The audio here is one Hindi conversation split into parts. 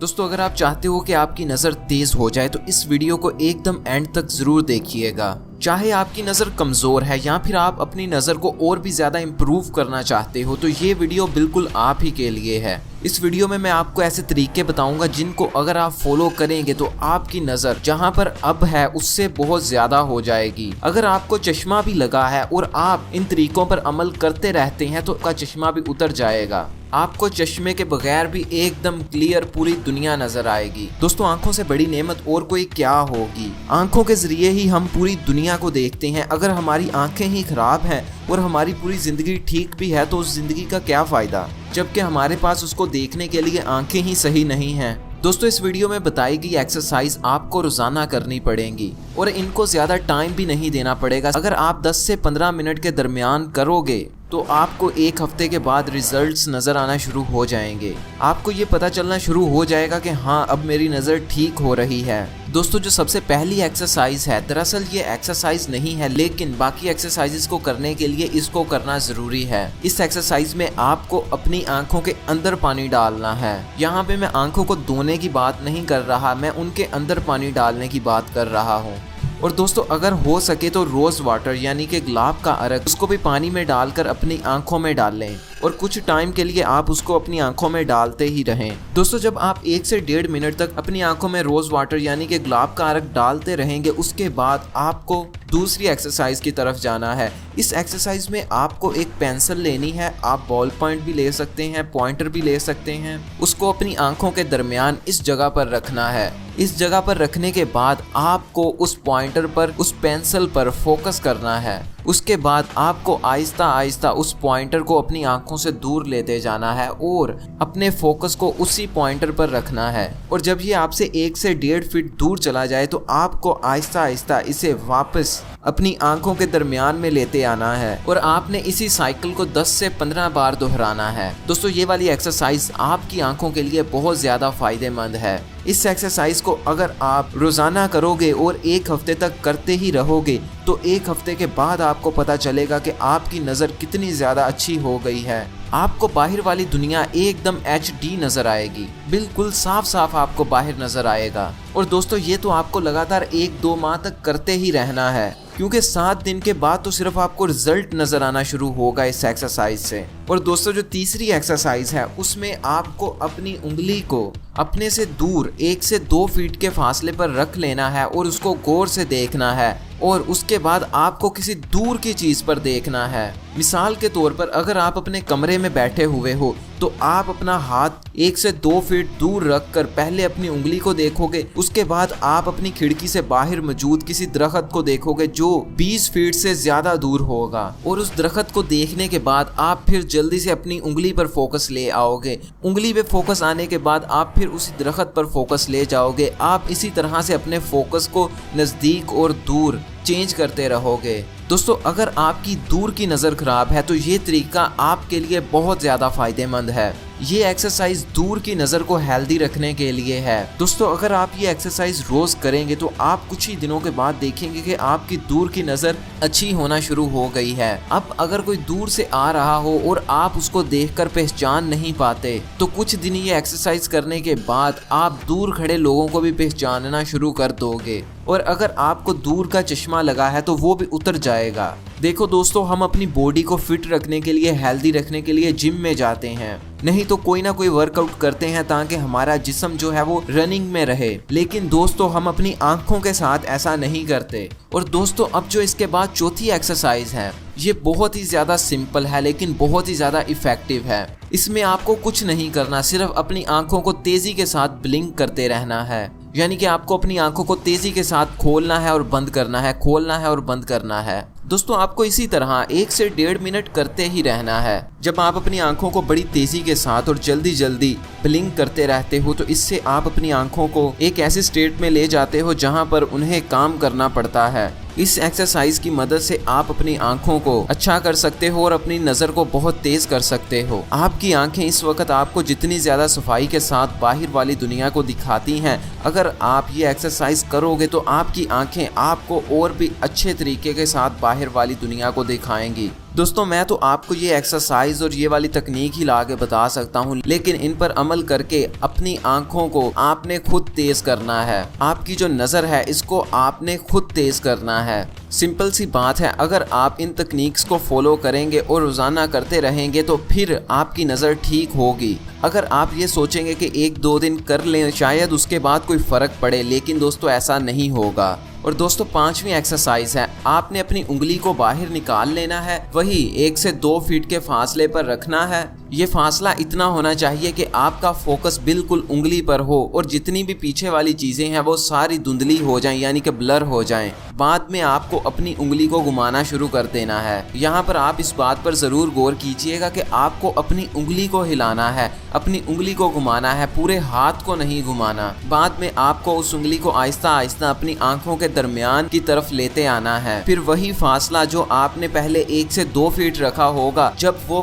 दोस्तों अगर आप चाहते हो कि आपकी नज़र तेज हो जाए तो इस वीडियो को एकदम एंड तक जरूर देखिएगा। चाहे आपकी नज़र कमज़ोर है या फिर आप अपनी नज़र को और भी ज़्यादा इम्प्रूव करना चाहते हो तो ये वीडियो बिल्कुल आप ही के लिए है। इस वीडियो में मैं आपको ऐसे तरीके बताऊंगा जिनको अगर आप फॉलो करेंगे तो आपकी नज़र जहां पर अब है उससे बहुत ज़्यादा हो जाएगी। अगर आपको चश्मा भी लगा है और आप इन तरीकों पर अमल करते रहते हैं तो आपका चश्मा भी उतर जाएगा। आपको चश्मे के बगैर भी एकदम क्लियर पूरी दुनिया नजर आएगी। दोस्तों आंखों से बड़ी नेमत और कोई क्या होगी। आंखों के जरिए ही हम पूरी दुनिया को देखते हैं। अगर हमारी आंखें ही खराब हैं और हमारी पूरी जिंदगी ठीक भी है तो उस जिंदगी का क्या फायदा, जबकि हमारे पास उसको देखने के लिए आंखें ही सही नहीं हैं। दोस्तों इस वीडियो में बताई गई एक्सरसाइज आपको रोजाना करनी पड़ेगी और इनको ज्यादा टाइम भी नहीं देना पड़ेगा। अगर आप 10 से 15 मिनट के दरमियान करोगे तो आपको एक हफ्ते के बाद रिजल्ट्स नज़र आना शुरू हो जाएंगे। आपको ये पता चलना शुरू हो जाएगा कि हाँ अब मेरी नज़र ठीक हो रही है। दोस्तों जो सबसे पहली एक्सरसाइज है, दरअसल ये एक्सरसाइज नहीं है लेकिन बाकी एक्सरसाइजेस को करने के लिए इसको करना ज़रूरी है। इस एक्सरसाइज में आपको अपनी आंखों के अंदर पानी डालना है। यहाँ पे मैं आंखों को धोने की बात नहीं कर रहा, मैं उनके अंदर पानी डालने की बात कर रहा हूँ। और दोस्तों अगर हो सके तो रोज़ वाटर यानी कि गुलाब का अर्क उसको भी पानी में डालकर अपनी आंखों में डाल लें और कुछ टाइम के लिए आप उसको अपनी आंखों में डालते ही रहें। दोस्तों जब आप 1 से 1.5 मिनट तक अपनी आंखों में रोज़ वाटर यानी कि गुलाब का अर्क डालते रहेंगे उसके बाद आपको दूसरी एक्सरसाइज की तरफ जाना है। इस एक्सरसाइज में आपको एक पेंसिल लेनी है, आप बॉल पॉइंट भी ले सकते हैं, पॉइंटर भी ले सकते हैं। उसको अपनी आंखों के दरमियान इस जगह पर रखना है। इस जगह पर रखने के बाद आपको उस पॉइंटर पर, उस पेंसिल पर फोकस करना है। उसके बाद आपको आहिस्ता आहिस्ता उस पॉइंटर को अपनी आंखों से दूर लेते जाना है और अपने फोकस को उसी पॉइंटर पर रखना है। और जब ये आपसे 1 से 1.5 फीट दूर चला जाए तो आपको आहिस्ता आहिस्ता इसे वापस अपनी आंखों के दरमियान में लेते आना है और आपने इसी साइकिल को 10 से 15 बार दोहराना है। दोस्तों ये वाली एक्सरसाइज आपकी आंखों के लिए बहुत ज़्यादा फायदेमंद है। इस एक्सरसाइज को अगर आप रोज़ाना करोगे और 1 हफ्ते तक करते ही रहोगे तो 1 हफ्ते के बाद आपको पता चलेगा कि आपकी नज़र कितनी ज़्यादा अच्छी हो गई है। आपको बाहर वाली दुनिया एकदम HD नज़र आएगी, बिल्कुल साफ साफ आपको बाहर नज़र आएगा। और दोस्तों ये तो आपको लगातार 1-2 माह तक करते ही रहना है क्योंकि 7 दिन के बाद तो सिर्फ आपको रिजल्ट नज़र आना शुरू होगा इस एक्सरसाइज से। और दोस्तों जो तीसरी एक्सरसाइज है उसमें आपको अपनी उंगली को अपने से दूर 1 से 2 फीट के फासले पर रख लेना है और उसको गौर से देखना है और उसके बाद आपको किसी दूर की चीज़ पर देखना है। मिसाल के तौर पर अगर आप अपने कमरे में बैठे हुए हो तो आप अपना हाथ 1 से 2 फीट दूर रखकर पहले अपनी उंगली को देखोगे। उसके बाद आप अपनी खिड़की से बाहर मौजूद किसी दरख्त को देखोगे जो 20 फीट से ज़्यादा दूर होगा और उस दरख्त को देखने के बाद आप फिर जल्दी से अपनी उंगली पर फोकस ले आओगे। उंगली पे फोकस आने के बाद आप फिर उसी दरख्त पर फोकस ले जाओगे। आप इसी तरह से अपने फोकस को नज़दीक और दूर चेंज करते रहोगे। दोस्तों अगर आपकी दूर की नज़र खराब है तो ये तरीका आपके लिए बहुत ज़्यादा फायदेमंद है। ये एक्सरसाइज दूर की नज़र को हेल्दी रखने के लिए है। दोस्तों अगर आप ये एक्सरसाइज रोज़ करेंगे तो आप कुछ ही दिनों के बाद देखेंगे कि आपकी दूर की नज़र अच्छी होना शुरू हो गई है। अब अगर कोई दूर से आ रहा हो और आप उसको देखकर पहचान नहीं पाते तो कुछ दिन ये एक्सरसाइज करने के बाद आप दूर खड़े लोगों को भी पहचानना शुरू कर दोगे और अगर आपको दूर का चश्मा लगा है तो वो भी उतर जाएगा। देखो दोस्तों हम अपनी बॉडी को फिट रखने के लिए, हेल्दी रखने के लिए जिम में जाते हैं, नहीं तो कोई ना कोई वर्कआउट करते हैं ताकि हमारा जिस्म जो है वो रनिंग में रहे। लेकिन दोस्तों हम अपनी आंखों के साथ ऐसा नहीं करते। और दोस्तों अब जो इसके बाद चौथी एक्सरसाइज है ये बहुत ही ज़्यादा सिंपल है लेकिन बहुत ही ज़्यादा इफेक्टिव है। इसमें आपको कुछ नहीं करना, सिर्फ अपनी आंखों को तेज़ी के साथ ब्लिंक करते रहना है। यानी कि आपको अपनी आंखों को तेज़ी के साथ खोलना है और बंद करना है, खोलना है और बंद करना है। दोस्तों आपको इसी तरह 1 से 1.5 मिनट करते ही रहना है। जब आप अपनी आंखों को बड़ी तेज़ी के साथ और जल्दी जल्दी ब्लिंक करते रहते हो तो इससे आप अपनी आंखों को एक ऐसे स्टेट में ले जाते हो जहां पर उन्हें काम करना पड़ता है। इस एक्सरसाइज की मदद से आप अपनी आंखों को अच्छा कर सकते हो और अपनी नज़र को बहुत तेज़ कर सकते हो। आपकी आंखें इस वक्त आपको जितनी ज़्यादा सफाई के साथ बाहर वाली दुनिया को दिखाती हैं, अगर आप ये एक्सरसाइज करोगे तो आपकी आंखें आपको और भी अच्छे तरीके के साथ बाहर वाली दुनिया को दिखाएंगी। दोस्तों मैं तो आपको ये एक्सरसाइज और ये वाली तकनीक ही ला के बता सकता हूँ, लेकिन इन पर अमल करके अपनी आंखों को आपने खुद तेज करना है। आपकी जो नज़र है इसको आपने खुद तेज करना है। सिंपल सी बात है, अगर आप इन तकनीक्स को फॉलो करेंगे और रोज़ाना करते रहेंगे तो फिर आपकी नज़र ठीक होगी। अगर आप ये सोचेंगे कि 1-2 दिन कर लें शायद उसके बाद कोई फ़र्क पड़े, लेकिन दोस्तों ऐसा नहीं होगा। और दोस्तों 5वीं एक्सरसाइज है, आपने अपनी उंगली को बाहर निकाल लेना है, वही 1 से 2 फीट के फासले पर रखना है। ये फासला इतना होना चाहिए कि आपका फोकस बिल्कुल उंगली पर हो और जितनी भी पीछे वाली चीज़ें हैं वो सारी धुंधली हो जाएं, यानी कि ब्लर हो जाएं। बाद में आपको अपनी उंगली को घुमाना शुरू कर देना है। यहाँ पर आप इस बात पर ज़रूर गौर कीजिएगा कि आपको अपनी उंगली को हिलाना है, अपनी उंगली को घुमाना है, पूरे हाथ को नहीं घुमाना। बाद में आपको उस उंगली को आहिस्ता आहिस्ता अपनी आंखों के दरमियान की तरफ लेते आना है। फिर वही फासला जो आपने पहले 1 से 2 फीट रखा होगा, जब वो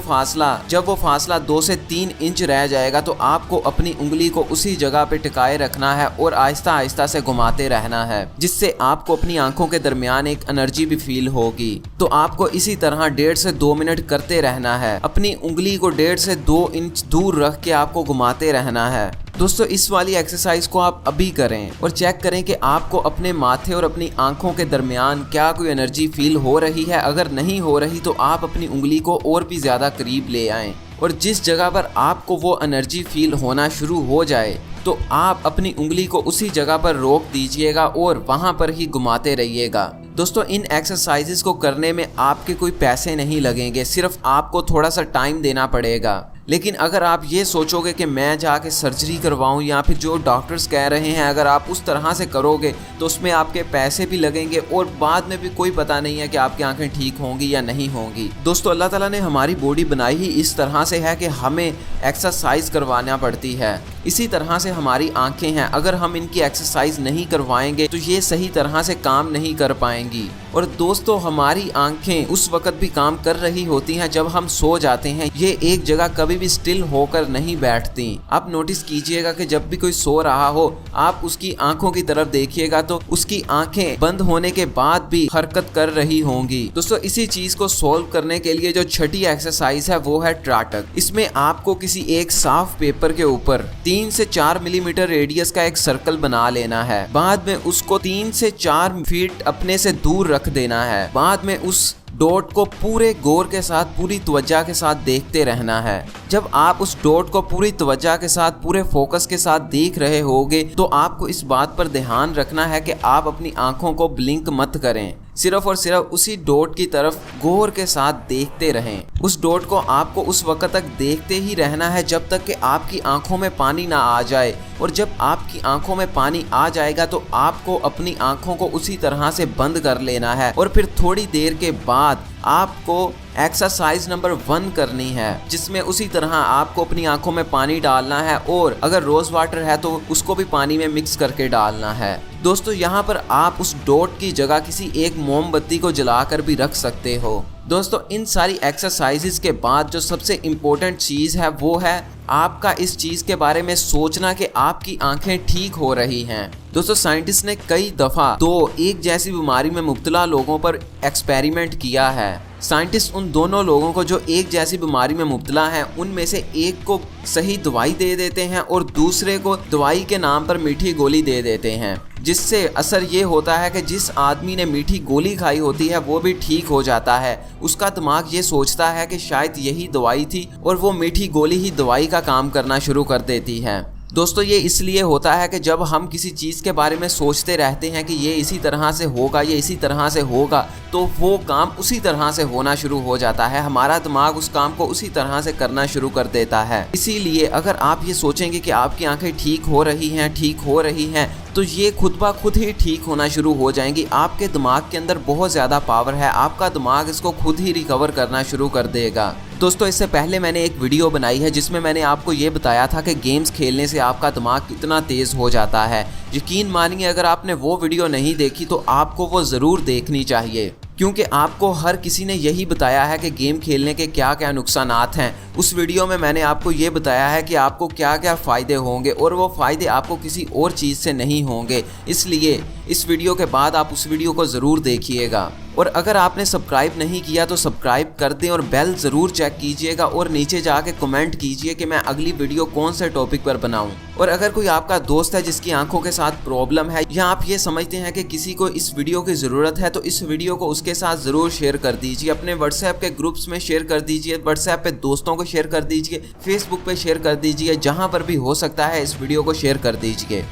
फासला 2 से 3 इंच रह जाएगा तो आपको अपनी उंगली को उसी जगह पे टिकाए रखना है और आहिस्ता आहिस्ता से घुमाते रहना है, जिससे आपको अपनी आंखों के दरमियान एक एनर्जी भी फील होगी। तो आपको इसी तरह 1.5 से 2 मिनट करते रहना है। अपनी उंगली को 1.5 से 2 इंच दूर रख के आपको घुमाते रहना है। दोस्तों इस वाली एक्सरसाइज को आप अभी करें और चेक करें कि आपको अपने माथे और अपनी आंखों के दरमियान क्या कोई एनर्जी फील हो रही है। अगर नहीं हो रही तो आप अपनी उंगली को और भी ज़्यादा करीब ले आएं और जिस जगह पर आपको वो एनर्जी फील होना शुरू हो जाए तो आप अपनी उंगली को उसी जगह पर रोक दीजिएगा और वहाँ पर ही घुमाते रहिएगा। दोस्तों इन एक्सरसाइजेस को करने में आपके कोई पैसे नहीं लगेंगे, सिर्फ आपको थोड़ा सा टाइम देना पड़ेगा। लेकिन अगर आप ये सोचोगे कि मैं जाके सर्जरी करवाऊं या फिर जो डॉक्टर्स कह रहे हैं, अगर आप उस तरह से करोगे तो उसमें आपके पैसे भी लगेंगे और बाद में भी कोई पता नहीं है कि आपकी आंखें ठीक होंगी या नहीं होंगी। दोस्तों अल्लाह ताला ने हमारी बॉडी बनाई ही इस तरह से है कि हमें एक्सरसाइज करवाना पड़ती है। इसी तरह से हमारी आंखें हैं, अगर हम इनकी एक्सरसाइज नहीं करवाएंगे तो ये सही तरह से काम नहीं कर पाएंगी। और दोस्तों हमारी आंखें उस वक्त भी काम कर रही होती हैं जब हम सो जाते हैं, ये एक जगह कभी भी स्टिल होकर नहीं बैठती। आप नोटिस कीजिएगा कि जब भी कोई सो रहा हो आप उसकी आंखों की तरफ देखिएगा तो उसकी आंखें बंद होने के बाद भी हरकत कर रही होंगी। दोस्तों इसी चीज को सॉल्व करने के लिए जो छठी एक्सरसाइज है वो है त्राटक। इसमें आपको किसी एक साफ पेपर के ऊपर 3 से 4 मिलीमीटर रेडियस का एक सर्कल बना लेना है। बाद में उसको 3 से 4 फीट अपने से दूर रख देना है। बाद में उस डॉट को पूरे गौर के साथ, पूरी तवज्जो के साथ देखते रहना है। जब आप उस डॉट को पूरी तवज्जो के साथ, पूरे फोकस के साथ देख रहे होगे तो आपको इस बात पर ध्यान रखना है कि आप अपनी आंखों को ब्लिंक मत करें, सिर्फ और सिर्फ उसी डॉट की तरफ गौर के साथ देखते रहें। उस डॉट को आपको उस वक्त तक देखते ही रहना है जब तक कि आपकी आंखों में पानी ना आ जाए। और जब आपकी आंखों में पानी आ जाएगा तो आपको अपनी आंखों को उसी तरह से बंद कर लेना है और फिर थोड़ी देर के बाद आपको एक्सरसाइज नंबर 1 करनी है, जिसमें उसी तरह आपको अपनी आंखों में पानी डालना है और अगर रोज वाटर है तो उसको भी पानी में मिक्स करके डालना है। दोस्तों यहाँ पर आप उस डॉट की जगह किसी एक मोमबत्ती को जलाकर भी रख सकते हो। दोस्तों इन सारी एक्सरसाइजेस के बाद जो सबसे इम्पोर्टेंट चीज़ है वो है आपका इस चीज़ के बारे में सोचना कि आपकी आंखें ठीक हो रही हैं। दोस्तों साइंटिस्ट ने कई दफ़ा 2 एक जैसी बीमारी में मुब्तला लोगों पर एक्सपेरिमेंट किया है। साइंटिस्ट उन दोनों लोगों को जो एक जैसी बीमारी में मुब्तला हैं उनमें से एक को सही दवाई दे देते हैं और दूसरे को दवाई के नाम पर मीठी गोली दे देते हैं, जिससे असर ये होता है कि जिस आदमी ने मीठी गोली खाई होती है वो भी ठीक हो जाता है। उसका दिमाग ये सोचता है कि शायद यही दवाई थी और वो मीठी गोली ही दवाई का काम करना शुरू कर देती है। दोस्तों ये इसलिए होता है कि जब हम किसी चीज़ के बारे में सोचते रहते हैं कि ये इसी तरह से होगा, ये इसी तरह से होगा, तो वो काम उसी तरह से होना शुरू हो जाता है। हमारा दिमाग उस काम को उसी तरह से करना शुरू कर देता है। इसीलिए अगर आप ये सोचेंगे कि आपकी आंखें ठीक हो रही हैं तो ये खुद ब खुद ही ठीक होना शुरू हो जाएंगी। आपके दिमाग के अंदर बहुत ज़्यादा पावर है, आपका दिमाग इसको खुद ही रिकवर करना शुरू कर देगा। दोस्तों इससे पहले मैंने एक वीडियो बनाई है जिसमें मैंने आपको ये बताया था कि गेम्स खेलने से आपका दिमाग कितना तेज़ हो जाता है। यकीन मानिए अगर आपने वो वीडियो नहीं देखी तो आपको वो ज़रूर देखनी चाहिए। क्योंकि आपको हर किसी ने यही बताया है कि गेम खेलने के क्या क्या नुकसानात हैं। उस वीडियो में मैंने आपको ये बताया है कि आपको क्या क्या फ़ायदे होंगे और वो फ़ायदे आपको किसी और चीज़ से नहीं होंगे। इसलिए इस वीडियो के बाद आप उस वीडियो को ज़रूर देखिएगा। और अगर आपने सब्सक्राइब नहीं किया तो सब्सक्राइब कर दें और बेल ज़रूर चेक कीजिएगा और नीचे जाके कमेंट कीजिए कि मैं अगली वीडियो कौन से टॉपिक पर बनाऊं। और अगर कोई आपका दोस्त है जिसकी आंखों के साथ प्रॉब्लम है या आप ये समझते हैं कि किसी को इस वीडियो की ज़रूरत है, तो इस वीडियो को उसके साथ ज़रूर शेयर कर दीजिए। अपने व्हाट्सएप के ग्रुप्स में शेयर कर दीजिए, व्हाट्सएप पे दोस्तों को शेयर कर दीजिए, फेसबुक पे शेयर कर दीजिए, जहाँ पर भी हो सकता है इस वीडियो को शेयर कर दीजिए।